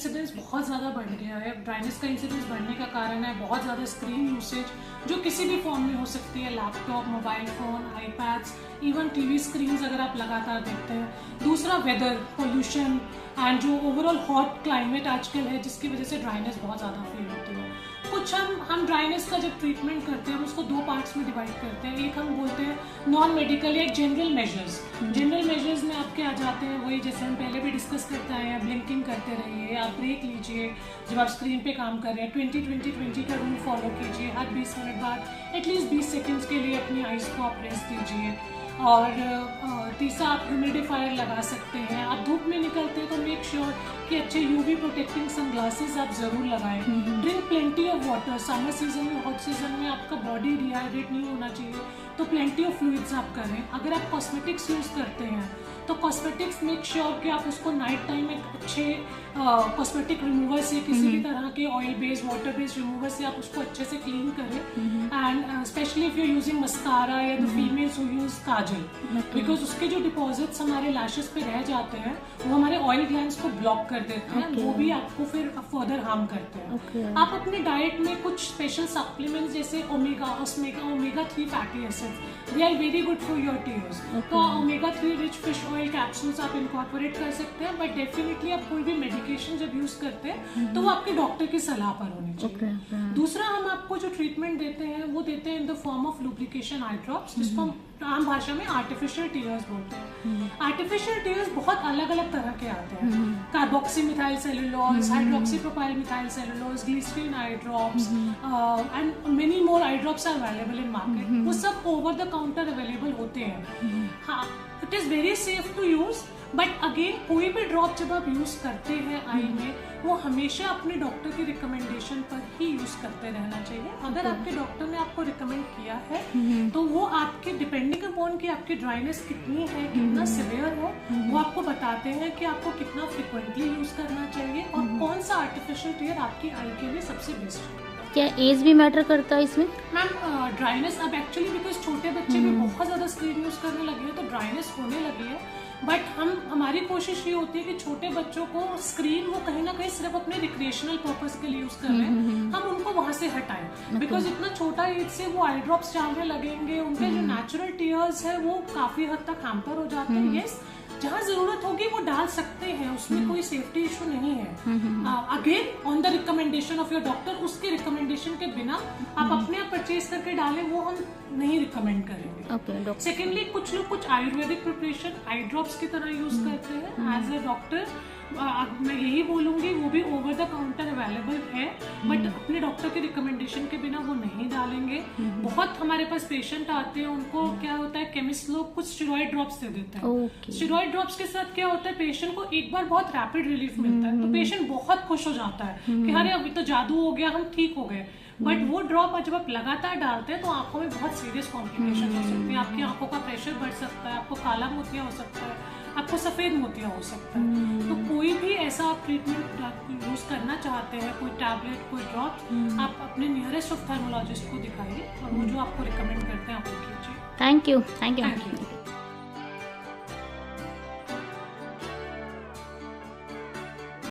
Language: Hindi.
इंसिडेंस बहुत ज़्यादा बढ़ गया है। ड्राइनेस का इंसिडेंस बढ़ने का कारण है बहुत ज़्यादा स्क्रीन यूसेज, जो किसी भी फॉर्म में हो सकती है, laptop, mobile phone, iPads, even TV screens अगर आप लगातार देखते हैं। दूसरा वेदर, पोल्यूशन एंड जो ओवरऑल हॉट क्लाइमेट आजकल है, जिसकी वजह से ड्राइनेस बहुत ज़्यादा फील होती है। कुछ हम ड्राइनेस का जब ट्रीटमेंट करते हैं हम उसको 2 पार्ट्स में डिवाइड करते हैं। एक हम बोलते हैं नॉन मेडिकल या जनरल मेजर्स। जनरल मेजर्स में आपके आ जाते हैं वही जैसे हम पहले भी डिस्कस करते आए हैं, ब्लिंकिंग करते रहिए, आप ब्रेक लीजिए जब आप स्क्रीन पे काम कर रहे हैं, 20-20-20 का रूल फॉलो कीजिए, हर 20 मिनट बाद एटलीस्ट 20 सेकेंड्स के लिए अपनी आइज़ को आप रेस्ट दीजिए। और तीसरा आप ह्यूमिडिफायर लगा सकते हैं। आप धूप में निकलते हैं तो मेक श्योर कि अच्छे यूवी प्रोटेक्टिंग सनग्लासेस आप ज़रूर लगाएं। Drink plenty of water. Summer season में, हॉट सीजन में आपका बॉडी डिहाइड्रेट नहीं होना चाहिए, तो प्लेंटी ऑफ फ्लूइड्स आप करें। अगर आप कॉस्मेटिक्स यूज़ करते हैं तो कॉस्मेटिक्स मेक श्योर कि आप उसको नाइट टाइम एक अच्छे कॉस्मेटिक रिमूवर से, किसी भी तरह के oil based, water based remover से आप उसको अच्छे से क्लीन करें। And specially if you using mascara या the females who use kajal, because उसके जो डिपॉजिट्स हमारे लैशेस पे रह जाते हैं वो हमारे ऑयल ग्लैंड्स को ब्लॉक कर देते हैं, वो भी आपको फिर फर्दर हार्म करते हैं। आप अपने डाइट में कुछ स्पेशल सप्लीमेंट्स जैसे omega 3 fatty acids, they are very good for your tears. तो omega 3 rich fish oil capsules आप इनकॉर्पोरेट कर सकते हैं, बट डेफिनेटली आप कोई भी मेडिकेशन जब यूज करते हैं तो वो आपके डॉक्टर की सलाह पर होनी चाहिए। दूसरा हम आपको जो ट्रीटमेंट देते हैं वो देते हैं in the form of lubrication eye drops, जिसको हम आम भाषा में आर्टिफिशियल टीयर्स बोलते हैं। आर्टिफिशियल टीयर्स बहुत अलग अलग तरह के आते हैं। Carboxy methyl cellulose, hydroxy propyl methyl cellulose, glycerin eye drops and many more eye drops are available in market. वो सब ओवर द काउंटर अवेलेबल होते हैं। हाँ, it is very safe to use, but again कोई भी ड्रॉप जब आप यूज करते हैं आई में, वो हमेशा अपने डॉक्टर की रिकमेंडेशन पर ही यूज करते रहना चाहिए। अगर आपके डॉक्टर ने आपको रिकमेंड किया है तो वो आपके डिपेंडिंग अपॉन कि आपकी ड्राइनेस कितनी है, कितना सिवियर है, वो आपको बताते हैं कि आपको कितना फ्रिक्वेंटली यूज करना चाहिए और कौन सा आर्टिफिशियल टीयर आपकी आई के लिए सबसे बेस्ट है। क्या एज भी मैटर करता है इसमें? मैम ड्राइनेस अब एक्चुअली बिकॉज छोटे बच्चे भी बहुत ज़्यादा स्क्रीन यूज़ करने लगे हैं तो ड्राइनेस होने लगी है, बट हमारी कोशिश ये होती है कि छोटे बच्चों को स्क्रीन वो कहीं ना कहीं सिर्फ अपने रिक्रिएशनल पर्पस के लिए यूज कर रहे हैं, हम उनको वहां से हटाएं। बिकॉज इतना छोटा एज से वो आई ड्रॉप्स डालने लगेंगे, उनके जो नेचुरल टीयर्स है वो काफी हद तक हैम्पर हो जाते हैं। यस, जहाँ जरूरत होगी वो डाल सकते हैं, उसमें कोई सेफ्टी इशू नहीं है। Again on the recommendation of your doctor, उसके रिकमेंडेशन के बिना आप अपने आप परचेज करके डालें, वो हम नहीं रिकमेंड करेंगे। सेकेंडली कुछ लोग कुछ आयुर्वेदिक प्रिपरेशन आई ड्रॉप्स की तरह यूज करते हैं। एज ए डॉक्टर मैं यही बोलूंगी वो भी ओवर द काउंटर अवेलेबल है, बट अपने डॉक्टर के रिकमेंडेशन के बिना वो नहीं डालेंगे। बहुत हमारे पास पेशेंट आते हैं, उनको क्या होता है, केमिस्ट लोग कुछ स्टेरॉइड ड्रॉप्स दे देते हैं। स्टेरॉइड ड्रॉप्स के साथ क्या होता है, पेशेंट को एक बार बहुत रैपिड रिलीफ मिलता है तो पेशेंट बहुत खुश हो जाता है कि अरे अभी तो जादू हो गया, हम ठीक हो गए। बट वो ड्रॉप जब आप लगातार डालते हैं तो आंखों में बहुत सीरियस कॉम्प्लिकेशन हो सकती है। आपकी आंखों का प्रेशर बढ़ सकता है, आपको काला मोतिया हो सकता है, आपको सफेद मोतिया हो सकता है। तो कोई भी ऐसा आप ट्रीटमेंट यूज करना चाहते हैं, कोई टैबलेट, कोई ड्रॉप, आप अपने नियरेस्ट ऑफ्थेल्मोलॉजिस्ट को दिखाइए और वो जो आपको रिकमेंड करते हैं आप वो कीजिए। Thank you.